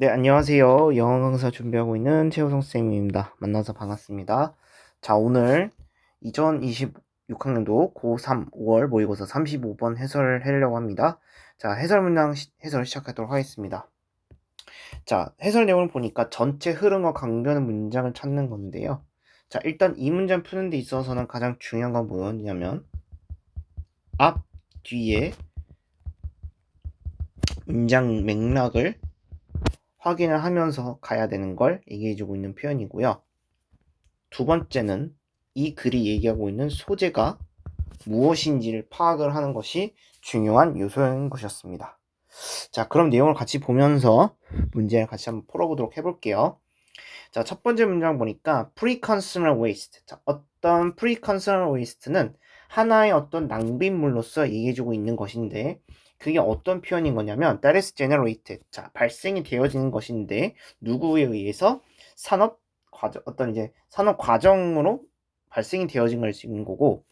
네, 안녕하세요. 영어 강사 준비하고 있는 최우성 쌤입니다. 만나서 반갑습니다. 자, 오늘 2026학년도 고3 5월 모의고사 35번 해설을 하려고 합니다. 자, 해설 문장 해설 시작하도록 하겠습니다. 자, 해설 내용을 보니까 전체 흐름과 관계하는 문장을 찾는 건데요. 자, 일단 이 문장 푸는 데 있어서는 가장 중요한 건 뭐였냐면 앞, 뒤에 문장 맥락을 확인을 하면서 가야 되는 걸 얘기해주고 있는 표현이고요. 두 번째는 이 글이 얘기하고 있는 소재가 무엇인지를 파악을 하는 것이 중요한 요소인 것이었습니다. 자, 그럼 내용을 같이 보면서 문제를 같이 한번 풀어보도록 해볼게요. 자, 첫 번째 문장 보니까 pre-consumer waste. 자, 어떤 pre-consumer waste는 하나의 어떤 낭비물로서 얘기해주고 있는 것인데 그게 어떤 표현인 거냐면 that is generated. 자, 발생이 되어지는 것인데 누구에 의해서 산업 과정 어떤 이제 산업 과정으로 발생이 되어진 걸 지는 거고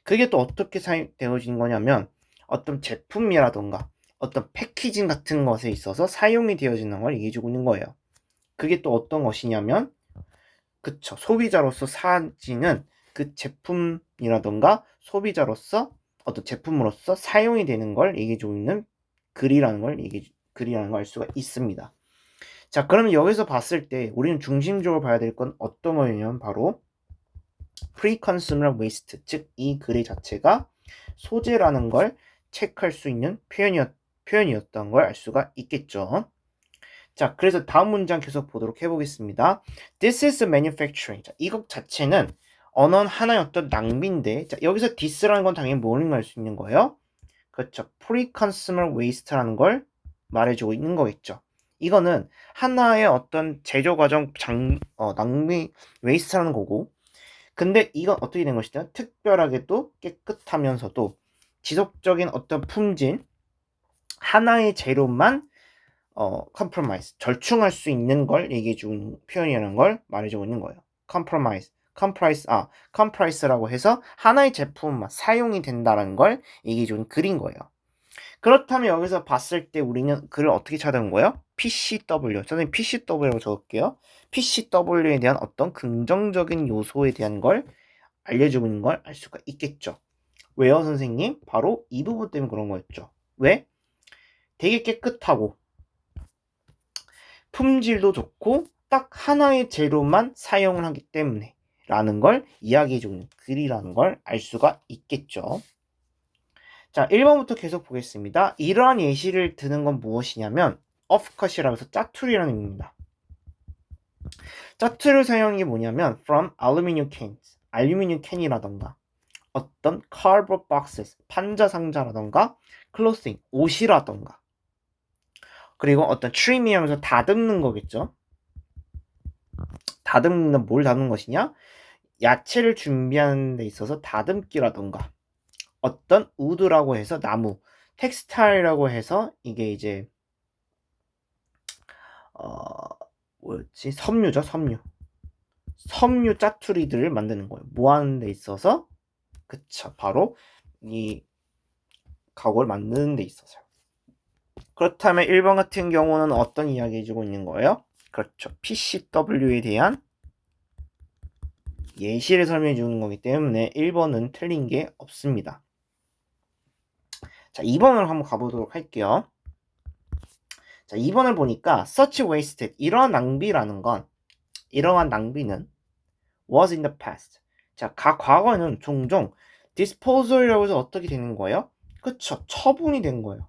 그게 또 어떻게 되어진 거냐면 어떤 제품이라던가 어떤 패키징 같은 것에 있어서 사용이 되어지는 걸 얘기해주고 있는 거예요. 그게 또 어떤 것이냐면 그쵸, 소비자로서 사지는 그 제품이라던가 소비자로서 어떤 제품으로서 사용이 되는 걸 얘기해주고 있는 글이라는 걸 알 수가 있습니다. 자, 그러면 여기서 봤을 때 우리는 중심적으로 봐야 될 건 어떤 거냐면 바로 pre-consumer waste, 즉 이 글의 자체가 소재라는 걸 체크할 수 있는 표현이었던 걸 알 수가 있겠죠. 자, 그래서 다음 문장 계속 보도록 해보겠습니다. This is manufacturing. 자, 이것 자체는 언어는 하나의 어떤 낭비인데, 자, 여기서 this라는 건 당연히 뭐를 알 수 있는 거예요? 그렇죠. pre-consumer waste라는 걸 말해주고 있는 거겠죠. 이거는 하나의 어떤 제조 과정 낭비 waste라는 거고, 근데 이건 어떻게 된 것이냐? 특별하게도 깨끗하면서도 지속적인 어떤 품질, 하나의 재료만 compromise, 절충할 수 있는 걸 얘기해 주는 표현이라는 걸 말해주고 있는 거예요. compromise라고 해서 하나의 제품만 사용이 된다는 걸 얘기해 주는 글인 거예요. 그렇다면 여기서 봤을 때 우리는 글을 어떻게 찾아온 거예요? PCW. 저는 PCW라고 적을게요. PCW에 대한 어떤 긍정적인 요소에 대한 걸 알려주고 있는 걸 알 수가 있겠죠. 왜요, 선생님? 바로 이 부분 때문에 그런 거였죠. 왜? 되게 깨끗하고 품질도 좋고 딱 하나의 재료만 사용을 하기 때문에 라는 걸 이야기해주는 글이라는 걸 알 수가 있겠죠. 자, 1번부터 계속 보겠습니다. 이러한 예시를 드는 건 무엇이냐면 offcut이라고 해서 짜투리라는 의미입니다. 짜투리 사용이 뭐냐면 from aluminum cans, 알루미늄 캔이라던가 어떤 cardboard boxes, 판자 상자라던가 clothing, 옷이라던가 그리고 어떤 trim이 하면서 다듬는 거겠죠. 다듬는 뭘 다듬는 것이냐? 야채를 준비하는 데 있어서 다듬기라던가 어떤 우드라고 해서 나무, 텍스타일이라고 해서 이게 이제 뭐였지? 섬유죠, 섬유. 섬유 짜투리들을 만드는 거예요. 뭐 하는 데 있어서? 그쵸, 바로 이 가구를 만드는 데 있어서요. 그렇다면 1번 같은 경우는 어떤 이야기 해주고 있는 거예요? 그렇죠. PCW에 대한 예시를 설명해 주는 거기 때문에 1번은 틀린 게 없습니다. 자, 2번을 한번 가보도록 할게요. 자, 2번을 보니까 such wasted, 이러한 낭비는 was in the past. 자, 과거에는 종종 disposal이라고 해서 어떻게 되는 거예요? 그쵸, 처분이 된 거예요.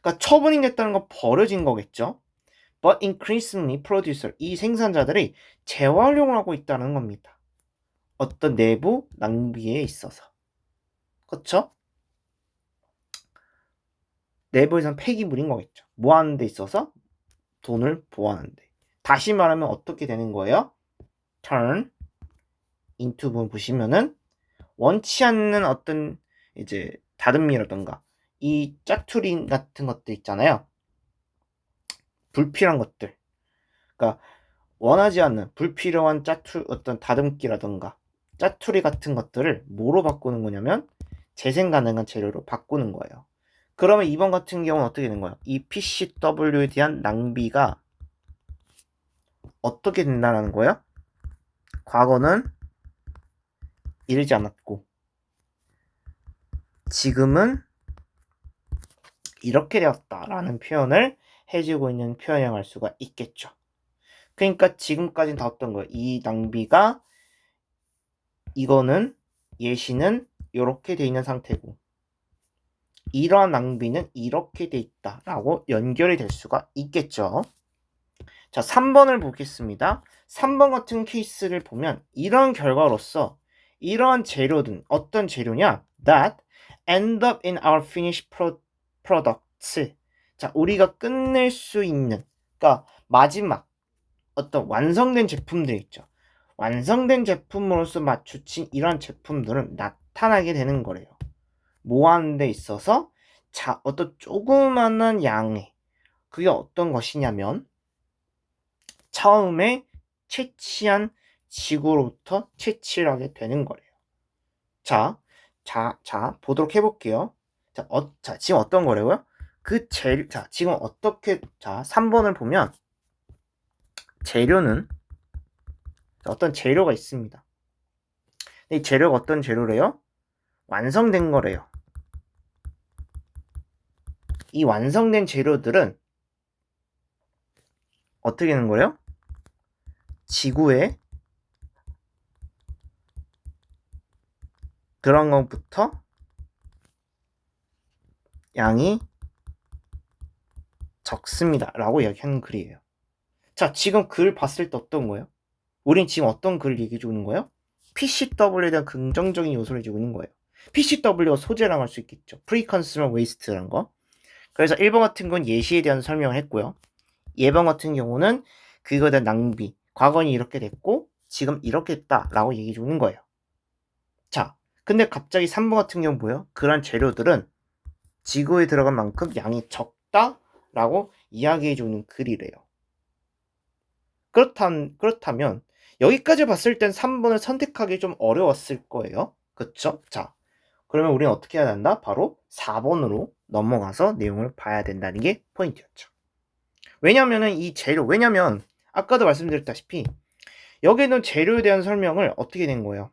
그러니까 처분이 됐다는 건 버려진 거겠죠. But increasingly producer, 이 생산자들이 재활용을 하고 있다는 겁니다. 어떤 내부 낭비에 있어서. 그쵸? 내부에선 폐기물인 거겠죠. 뭐 하는 데 있어서? 돈을 보호하는데. 다시 말하면 어떻게 되는 거예요? turn into 부분 보시면은 원치 않는 어떤 이제 다듬미라던가 이 짜투리 같은 것들 있잖아요. 불필요한 것들. 그러니까 원하지 않는 불필요한 어떤 다듬기라던가 짜투리 같은 것들을 뭐로 바꾸는 거냐면 재생 가능한 재료로 바꾸는 거예요. 그러면 2번 같은 경우는 어떻게 되는 거야? 이 PCW에 대한 낭비가 어떻게 된다는 거야? 과거는 이르지 않았고 지금은 이렇게 되었다라는 표현을 해주고 있는 표현이라고 할 수가 있겠죠. 그러니까 지금까지는 다 어떤 거예요? 이 낭비가 이거는 예시는 이렇게 돼 있는 상태고 이러한 낭비는 이렇게 돼 있다라고 연결이 될 수가 있겠죠. 자, 3번을 보겠습니다. 3번 같은 케이스를 보면 이런 결과로서 이러한 재료든 어떤 재료냐? That end up in our finished products. 자, 우리가 끝낼 수 있는, 그러니까 마지막 어떤 완성된 제품들 있죠. 완성된 제품으로서 마주친 이러한 제품들은 나타나게 되는 거래요. 뭐 하는 데 있어서 자, 어떤 조그마한 양의 그게 어떤 것이냐면 처음에 채취한 지구로부터 채취를 하게 되는 거래요. 자, 보도록 해볼게요. 자, 지금 어떤 거래고요? 그 재료, 자, 지금 어떻게, 자, 3번을 보면 재료는 어떤 재료가 있습니다. 이 재료가 어떤 재료래요? 완성된 거래요. 이 완성된 재료들은 어떻게 되는 거예요? 지구에 들어간 것부터 양이 적습니다. 라고 이야기하는 글이에요. 자, 지금 글 봤을 때 어떤 거예요? 우린 지금 어떤 글을 얘기해 주는 거예요? PCW에 대한 긍정적인 요소를 주고 있는 거예요. PCW가 소재라고 할 수 있겠죠. Pre-Consumer Waste라는 거. 그래서 1번 같은 건 예시에 대한 설명을 했고요. 2번 같은 경우는 그거에 대한 낭비. 과거는 이렇게 됐고 지금 이렇게 됐다라고 얘기해 주는 거예요. 자, 근데 갑자기 3번 같은 경우 뭐예요? 그런 재료들은 지구에 들어간 만큼 양이 적다라고 이야기해 주는 글이래요. 그렇다면 여기까지 봤을 땐 3번을 선택하기 좀 어려웠을 거예요. 그쵸? 자, 그러면 우리는 어떻게 해야 된다? 바로 4번으로 넘어가서 내용을 봐야 된다는 게 포인트였죠. 왜냐면은 이 재료, 왜냐면 아까도 말씀드렸다시피 여기는 재료에 대한 설명을 어떻게 된 거예요?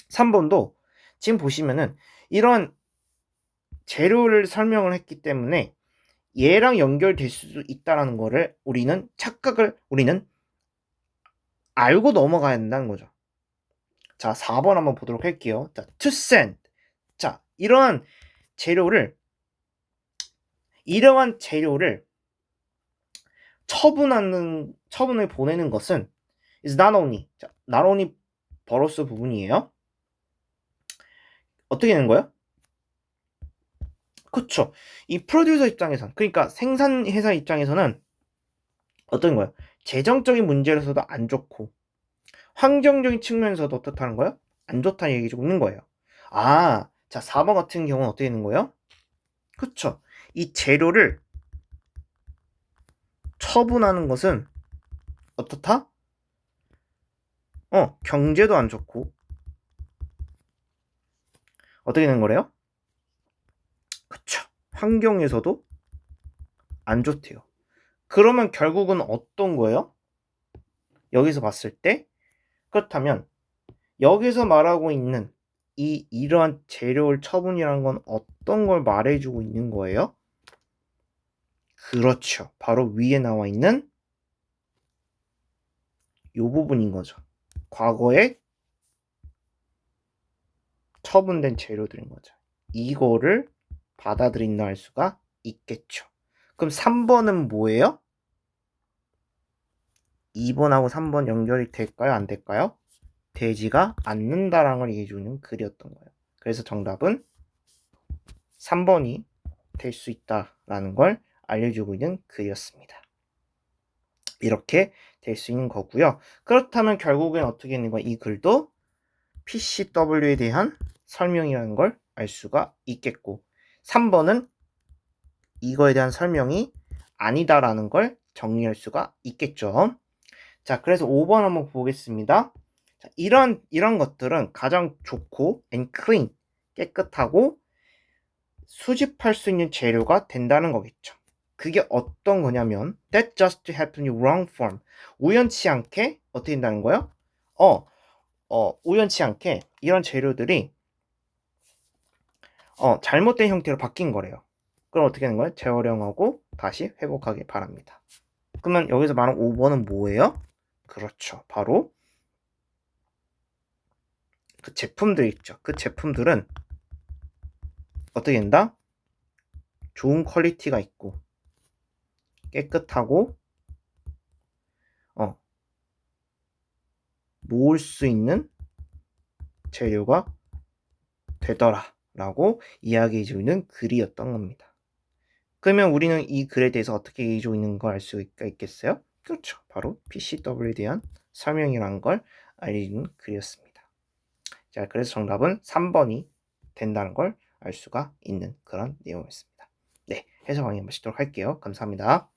3번도 지금 보시면은 이런 재료를 설명을 했기 때문에 얘랑 연결될 수 있다라는 거를 우리는 알고 넘어가야 된다는 거죠. 자, 4번 한번 보도록 할게요. 자, to send. 자, 이러한 재료를 처분을 보내는 것은 is not only. 자, not only 버러스 부분이에요. 어떻게 되는 거예요? 그쵸. 이 프로듀서 입장에선, 그러니까 생산 회사 입장에서는 어떤 거예요? 재정적인 문제로서도 안 좋고 환경적인 측면에서도 어떻다는 거예요? 안 좋다는 얘기 좀 있는 거예요. 아, 자, 4번 같은 경우는 어떻게 되는 거예요? 그쵸. 이 재료를 처분하는 것은 어떻다? 경제도 안 좋고 어떻게 되는 거래요? 그쵸. 환경에서도 안 좋대요. 그러면 결국은 어떤 거예요? 여기서 봤을 때 그렇다면 여기서 말하고 있는 이러한 재료를 처분이라는 건 어떤 걸 말해주고 있는 거예요? 그렇죠. 바로 위에 나와 있는 이 부분인 거죠. 과거에 처분된 재료들인 거죠. 이거를 받아들인다 할 수가 있겠죠. 그럼 3번은 뭐예요? 2번하고 3번 연결이 될까요? 안 될까요? 되지가 않는다라는 걸 얘기해주는 글이었던 거예요. 그래서 정답은 3번이 될 수 있다라는 걸 알려주고 있는 글이었습니다. 이렇게 될 수 있는 거고요. 그렇다면 결국엔 어떻게 되는 거야? 이 글도 PCW에 대한 설명이라는 걸 알 수가 있겠고 3번은 이거에 대한 설명이 아니다라는 걸 정리할 수가 있겠죠. 자, 그래서 5번 한번 보겠습니다. 자, 이런 것들은 가장 좋고 and clean, 깨끗하고 수집할 수 있는 재료가 된다는 거겠죠. 그게 어떤 거냐면 that just happened in wrong form. 우연치 않게 어떻게 된다는 거예요? 우연치 않게 이런 재료들이 잘못된 형태로 바뀐 거래요. 그럼 어떻게 되는 거예요? 재활용하고 다시 회복하기 바랍니다. 그러면 여기서 말하는 5번은 뭐예요? 그렇죠. 바로 그 제품들 있죠. 그 제품들은 어떻게 된다? 좋은 퀄리티가 있고 깨끗하고 모을 수 있는 재료가 되더라 라고 이야기해주고 있는 글이었던 겁니다. 그러면 우리는 이 글에 대해서 어떻게 얘기해주고 있는 걸 알 수가 있겠어요? 그렇죠. 바로 PCW에 대한 설명이라는 걸 알려주는 글이었습니다. 자, 그래서 정답은 3번이 된다는 걸 알 수가 있는 그런 내용이었습니다. 네, 해석 강의 마치도록 할게요. 감사합니다.